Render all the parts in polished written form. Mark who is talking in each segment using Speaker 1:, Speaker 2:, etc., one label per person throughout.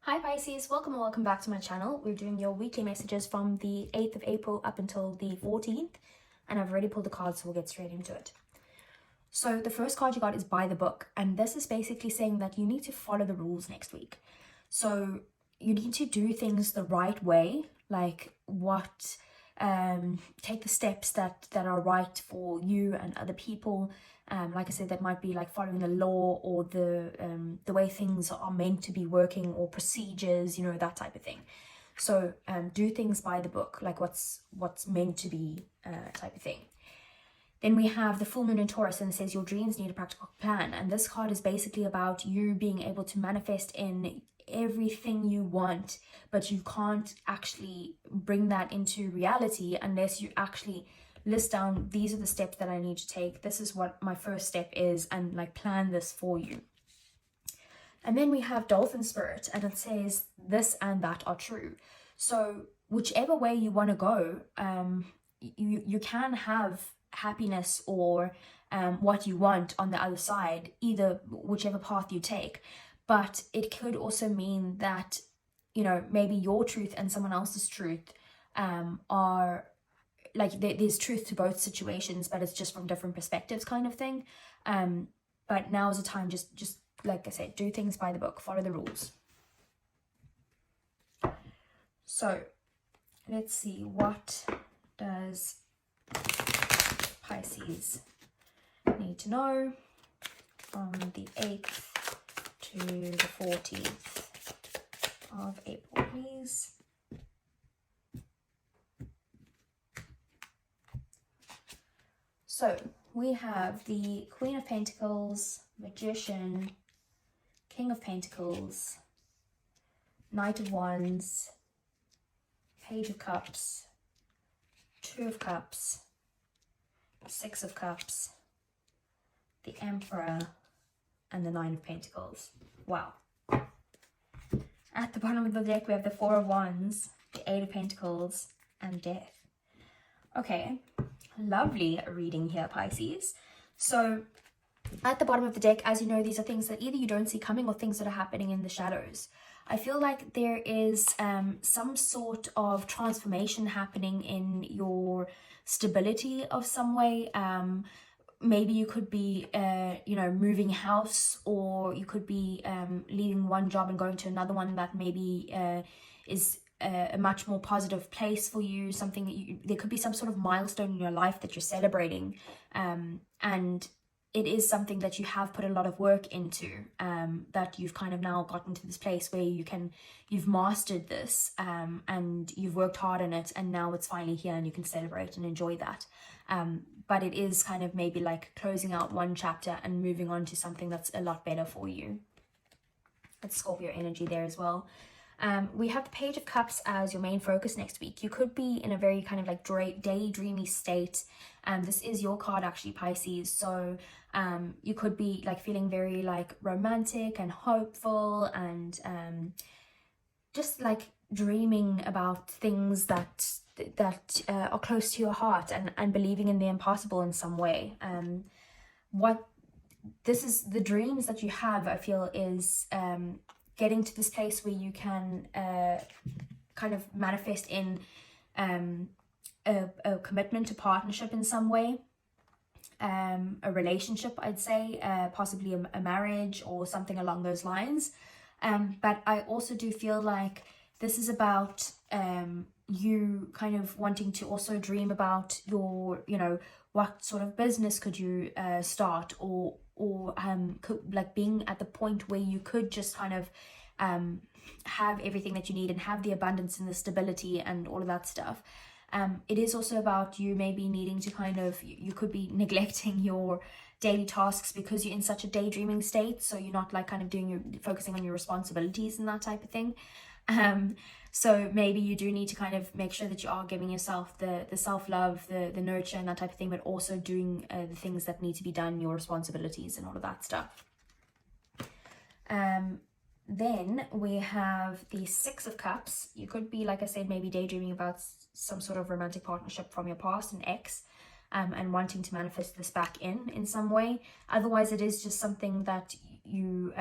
Speaker 1: Hi Pisces, welcome and welcome back to my channel. We're doing your weekly messages from the 8th of April up until the 14th, and I've already pulled the cards, so we'll get straight into it. So the first card you got is by the book, and this is basically saying that you need to follow the rules next week. So you need to do things the right way, like take the steps that are right for you and other people. Like I said, that might be like following the law or the way things are meant to be working, or procedures, you know, that type of thing. So do things by the book, like what's meant to be, type of thing. Then we have the full moon in Taurus, and it says your dreams need a practical plan. And this card is basically about you being able to manifest in everything you want, but you can't actually bring that into reality unless you actually list down, these are the steps that I need to take, this is what my first step is, and like plan this for you. And then we have Dolphin Spirit, and it says this and that are true. So whichever way you want to go, you can have happiness or what you want on the other side, either whichever path you take. But it could also mean that, you know, maybe your truth and someone else's truth are like, there's truth to both situations, but it's just from different perspectives, kind of thing. But now is the time, just like I said, do things by the book, follow the rules. So let's see, what does Pisces need to know from the 8th to the 14th of April, please? So we have the Queen of Pentacles, Magician, King of Pentacles, Knight of Wands, Page of Cups, Two of Cups, Six of Cups, the Emperor, and the Nine of Pentacles. Wow. At the bottom of the deck, we have the Four of Wands, the Eight of Pentacles, and Death. Okay. Lovely reading here, Pisces. So at the bottom of the deck, as you know, these are things that either you don't see coming or things that are happening in the shadows. I feel like there is some sort of transformation happening in your stability of some way. Maybe you could be, you know, moving house, or you could be leaving one job and going to another one that maybe is a much more positive place for you, something that there could be some sort of milestone in your life that you're celebrating, and it is something that you have put a lot of work into, that you've kind of now gotten to this place where you've mastered this, and you've worked hard on it, and now it's finally here and you can celebrate and enjoy that. But it is kind of maybe like closing out one chapter and moving on to something that's a lot better for you. It's Scorpio energy there as well. We have the Page of Cups as your main focus next week. You could be in a very kind of like daydreamy state. This is your card actually, Pisces. So you could be like feeling very like romantic and hopeful, and just like dreaming about things that are close to your heart, and believing in the impossible in some way. This is the dreams that you have, I feel, is getting to this place where you can kind of manifest in a commitment, a partnership in some way, a relationship, I'd say, possibly a marriage or something along those lines. But I also do feel like this is about you kind of wanting to also dream about your, you know, what sort of business could you start, or could, like, being at the point where you could just kind of have everything that you need and have the abundance and the stability and all of that stuff. It is also about you maybe needing to kind of, you could be neglecting your daily tasks because you're in such a daydreaming state, so you're not like kind of focusing on your responsibilities and that type of thing. So maybe you do need to kind of make sure that you are giving yourself the self-love, the nurture and that type of thing, but also doing the things that need to be done, your responsibilities and all of that stuff. Then we have the Six of Cups. You could be, like I said, maybe daydreaming about some sort of romantic partnership from your past, an ex, and wanting to manifest this back in some way. Otherwise, it is just something that you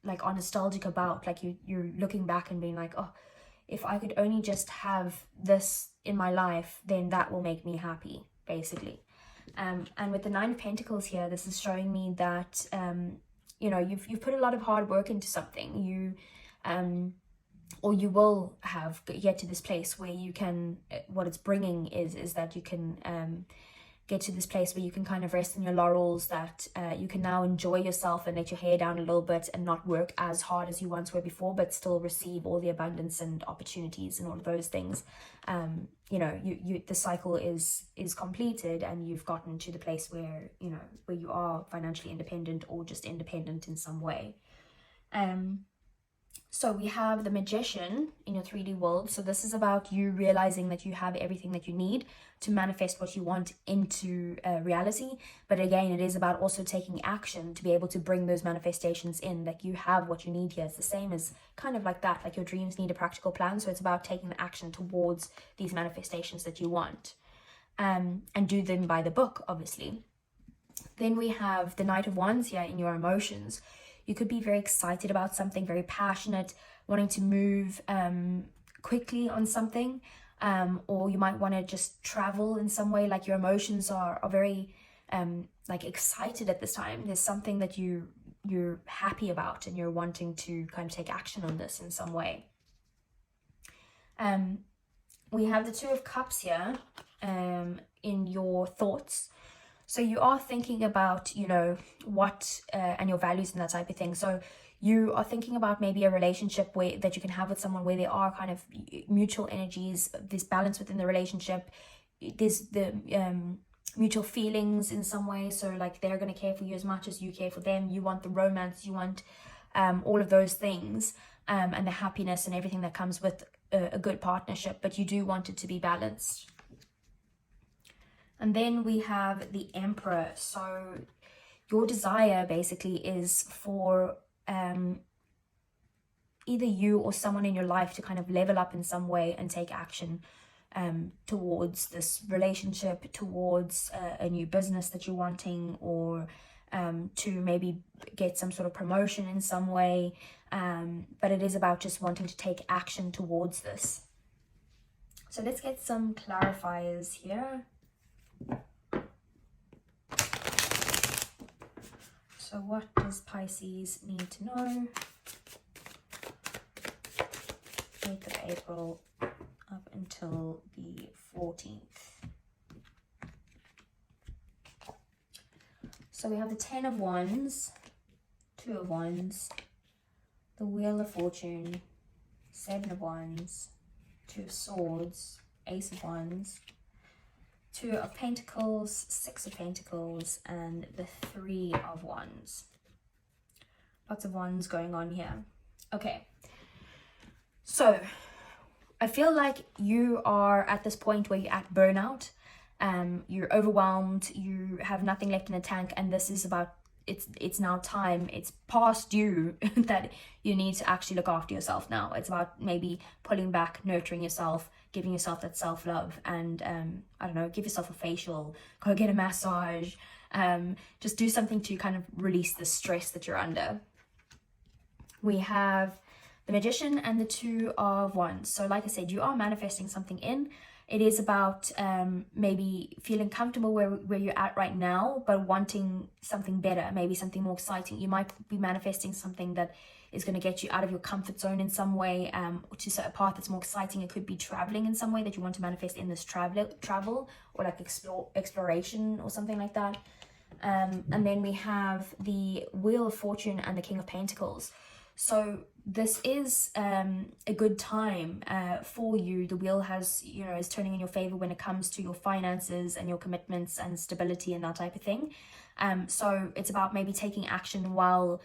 Speaker 1: like are nostalgic about. Like you're looking back and being like, oh, if I could only just have this in my life, then that will make me happy, basically. And with the Nine of Pentacles here, this is showing me that you know, you've put a lot of hard work into something. Or you will get to this place where you can, what it's bringing is that you can get to this place where you can kind of rest in your laurels, that you can now enjoy yourself and let your hair down a little bit and not work as hard as you once were before, but still receive all the abundance and opportunities and all of those things. You know, the cycle is completed, and you've gotten to the place where, you know, where you are financially independent or just independent in some way. So we have the Magician in your 3D world. So this is about you realizing that you have everything that you need to manifest what you want into reality. But again, it is about also taking action to be able to bring those manifestations in. Like, you have what you need here. It's the same as kind of like that. Like, your dreams need a practical plan. So it's about taking action towards these manifestations that you want. And do them by the book, obviously. Then we have the Knight of Wands here in your emotions. You could be very excited about something, very passionate, wanting to move quickly on something, or you might want to just travel in some way. Like, your emotions are very like excited at this time. There's something that you're happy about, and you're wanting to kind of take action on this in some way. We have the Two of Cups here in your thoughts. So you are thinking about, you know, what and your values and that type of thing. So you are thinking about maybe a relationship that you can have with someone where there are kind of mutual energies, this balance within the relationship. There's the mutual feelings in some way. So like, they're going to care for you as much as you care for them. You want the romance, you want all of those things, and the happiness and everything that comes with a good partnership, but you do want it to be balanced. And then we have the Emperor. So your desire basically is for either you or someone in your life to kind of level up in some way and take action towards this relationship, towards a new business that you're wanting, or to maybe get some sort of promotion in some way. But it is about just wanting to take action towards this. So let's get some clarifiers here. So what does Pisces need to know? 8th of April up until the 14th. So we have the 10 of Wands, 2 of Wands, the Wheel of Fortune, 7 of Wands, 2 of Swords, Ace of Wands, 2 of Pentacles, 6 of Pentacles, and the 3 of Wands. Lots of wands going on here. Okay. So, I feel like you are at this point where you're at burnout. You're overwhelmed. You have nothing left in the tank, and this is about, it's now time. It's past due that you need to actually look after yourself now. It's about maybe pulling back, nurturing yourself, giving yourself that self-love, and I don't know, give yourself a facial, go get a massage, just do something to kind of release the stress that you're under. We have the Magician and the 2 of Wands. So like I said, you are manifesting something in. It is about maybe feeling comfortable where you're at right now, but wanting something better, maybe something more exciting. You might be manifesting something that is going to get you out of your comfort zone in some way, to a path that's more exciting. It could be traveling in some way that you want to manifest in this travel, or like exploration or something like that. And then we have the Wheel of Fortune and the King of Pentacles. So this is a good time for you. The wheel has, is turning in your favor when it comes to your finances and your commitments and stability and that type of thing. So it's about maybe taking action while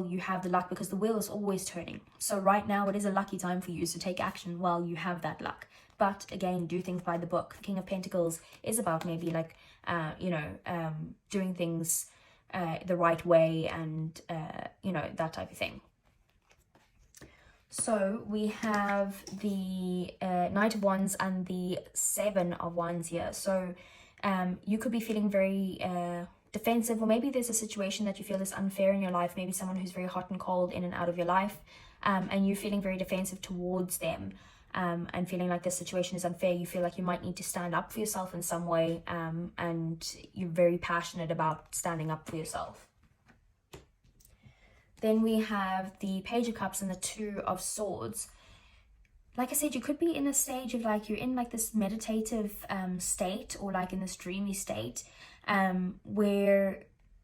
Speaker 1: you have the luck, because the wheel is always turning. So right now it is a lucky time for you, so take action while you have that luck. But again, do things by the book. The King of Pentacles is about maybe like, doing things the right way, and that type of thing. So we have the Knight of Wands and the 7 of Wands here. So you could be feeling very defensive, or maybe there's a situation that you feel is unfair in your life, maybe someone who's very hot and cold in and out of your life, and you're feeling very defensive towards them, and feeling like this situation is unfair. You feel like you might need to stand up for yourself in some way, and you're very passionate about standing up for yourself. Then we have the Page of Cups and the Two of Swords. Like I said, you could be in a stage of like, you're in like this meditative state, or like in this dreamy state, where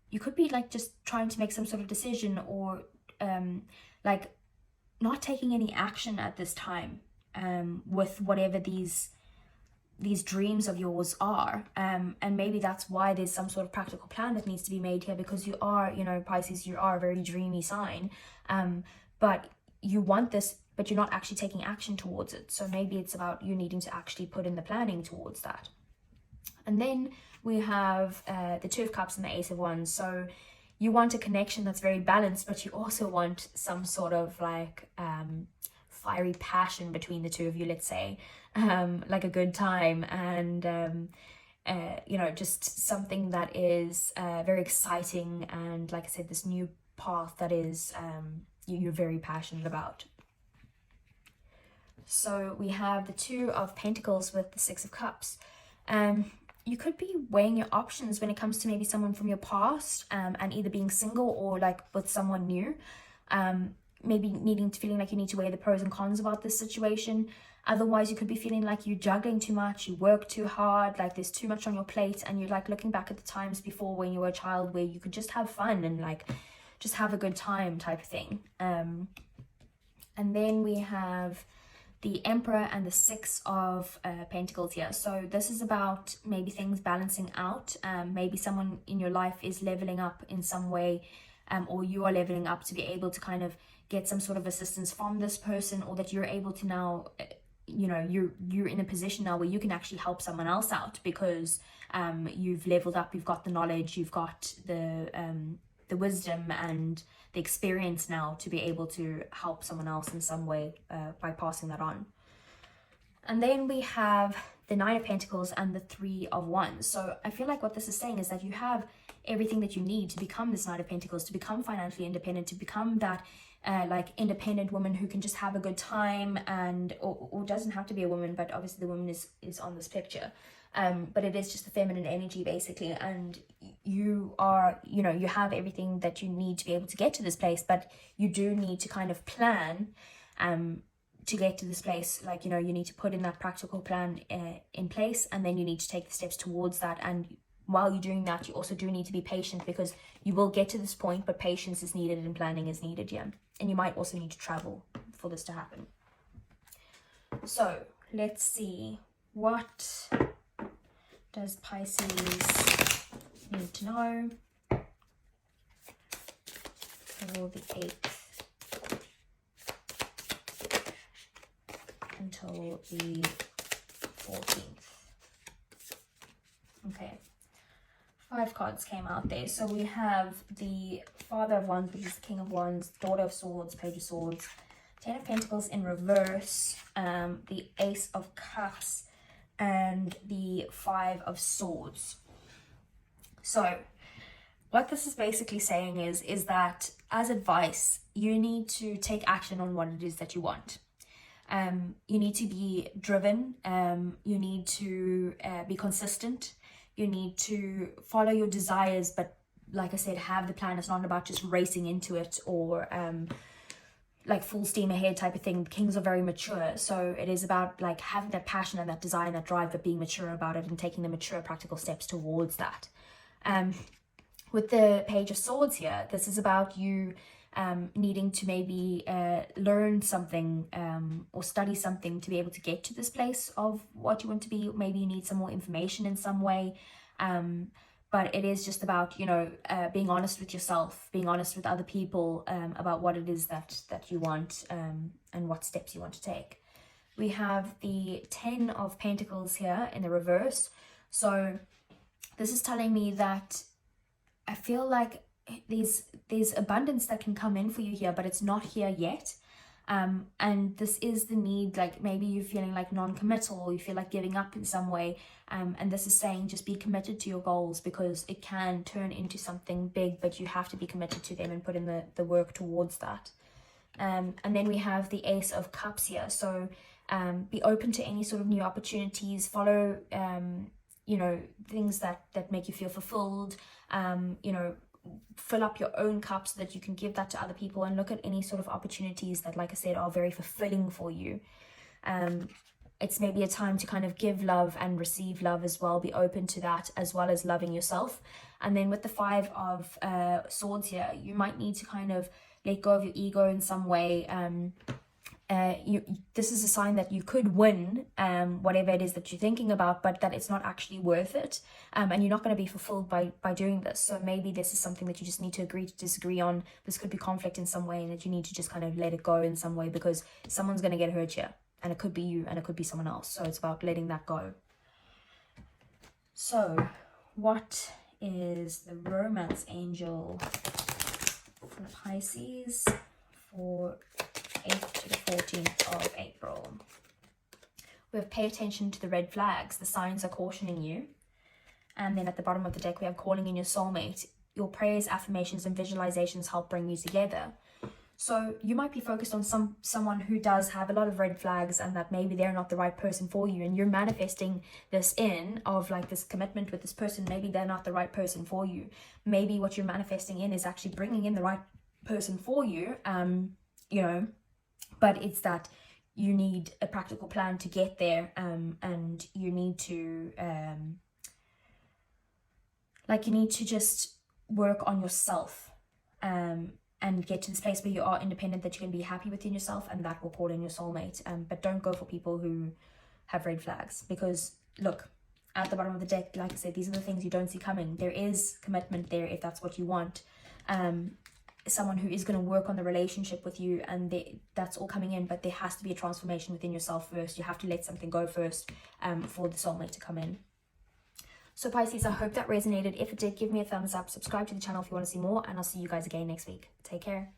Speaker 1: you could be like just trying to make some sort of decision, or like not taking any action at this time, with whatever these dreams of yours are, and maybe that's why there's some sort of practical plan that needs to be made here, because you are, you know, Pisces, you are a very dreamy sign, but you want this, but you're not actually taking action towards it. So maybe it's about you needing to actually put in the planning towards that. And then we have the Two of Cups and the Ace of Wands. So you want a connection that's very balanced, but you also want some sort of like fiery passion between the two of you, let's say, like a good time, and you know, just something that is very exciting, and like I said, this new path that is you're very passionate about. So we have the Two of Pentacles with the Six of Cups. You could be weighing your options when it comes to maybe someone from your past, and either being single or like with someone new. Maybe feeling like you need to weigh the pros and cons about this situation. Otherwise, you could be feeling like you're juggling too much, you work too hard, like there's too much on your plate, and you're like looking back at the times before when you were a child where you could just have fun and like just have a good time type of thing. And then we have the Emperor and the Six of Pentacles here. So this is about maybe things balancing out. Maybe someone in your life is leveling up in some way, or you are leveling up to be able to kind of get some sort of assistance from this person, or that you're able to now, you know, you're in a position now where you can actually help someone else out, because you've leveled up, you've got the knowledge, you've got the wisdom and the experience now to be able to help someone else in some way by passing that on. And then we have the Nine of Pentacles and the Three of Wands. So I feel like what this is saying is that you have everything that you need to become this Nine of Pentacles, to become financially independent, to become that like independent woman who can just have a good time, and or doesn't have to be a woman, but obviously the woman is on this picture, but it is just the feminine energy basically, and you are, you know, you have everything that you need to be able to get to this place, but you do need to kind of plan to get to this place. Like, you know, you need to put in that practical plan in place, and then you need to take the steps towards that. And while you're doing that, you also do need to be patient, because you will get to this point, but patience is needed and planning is needed, yeah. And you might also need to travel for this to happen. So let's see, what does Pisces need to know for the 8th until the 14th? Okay. 5 cards came out there. So we have the Father of Wands, which is the King of Wands, Daughter of Swords, Page of Swords, 10 of Pentacles in reverse, the Ace of Cups, and the 5 of Swords. So what this is basically saying is that, as advice, you need to take action on what it is that you want. You need to be driven, you need to be consistent, you need to follow your desires, but like I said, have the plan. It's not about just racing into it, or like full steam ahead type of thing. Kings are very mature, so it is about like having that passion and that desire and that drive, but being mature about it and taking the mature practical steps towards that. With the Page of Swords here, this is about you needing to maybe learn something or study something to be able to get to this place of what you want to be. Maybe you need some more information in some way, but it is just about, you know, being honest with yourself, being honest with other people about what it is that you want, and what steps you want to take. We have the 10 of Pentacles here in the reverse. So this is telling me that I feel like there's abundance that can come in for you here, but it's not here yet. And this is the need, like maybe you're feeling like non-committal, you feel like giving up in some way, and this is saying just be committed to your goals, because it can turn into something big, but you have to be committed to them and put in the work towards that. And then we have the Ace of Cups here, so be open to any sort of new opportunities, follow you know, things that make you feel fulfilled, you know, fill up your own cup so that you can give that to other people, and look at any sort of opportunities that, like I said, are very fulfilling for you. It's maybe a time to kind of give love and receive love as well. Be open to that, as well as loving yourself. And then with the Five of Swords here, you might need to kind of let go of your ego in some way. This is a sign that you could win whatever it is that you're thinking about, but that it's not actually worth it, and you're not going to be fulfilled by doing this. So maybe this is something that you just need to agree to disagree on. This could be conflict in some way, and that you need to just kind of let it go in some way, because someone's going to get hurt here, and it could be you and it could be someone else. So it's about letting that go. So what is the romance angel for Pisces for 8th to the 14th of April? We have pay attention to the red flags. The signs are cautioning you. And then at the bottom of the deck, we have calling in your soulmate. Your prayers, affirmations, and visualizations help bring you together. So you might be focused on someone who does have a lot of red flags, and that maybe they're not the right person for you, and you're manifesting this in of like this commitment with this person. Maybe they're not the right person for you. Maybe what you're manifesting in is actually bringing in the right person for you, you know, but it's that you need a practical plan to get there, and you need to you need to just work on yourself, and get to this place where you are independent, that you can be happy within yourself, and that will call in your soulmate. But don't go for people who have red flags, because look, at the bottom of the deck, like I said, these are the things you don't see coming. There is commitment there if that's what you want. Someone who is going to work on the relationship with you, and that's all coming in, but there has to be a transformation within yourself first. You have to let something go first for the soulmate to come in. So Pisces, I hope that resonated. If it did, give me a thumbs up, subscribe to the channel if you want to see more, and I'll see you guys again next week. Take care.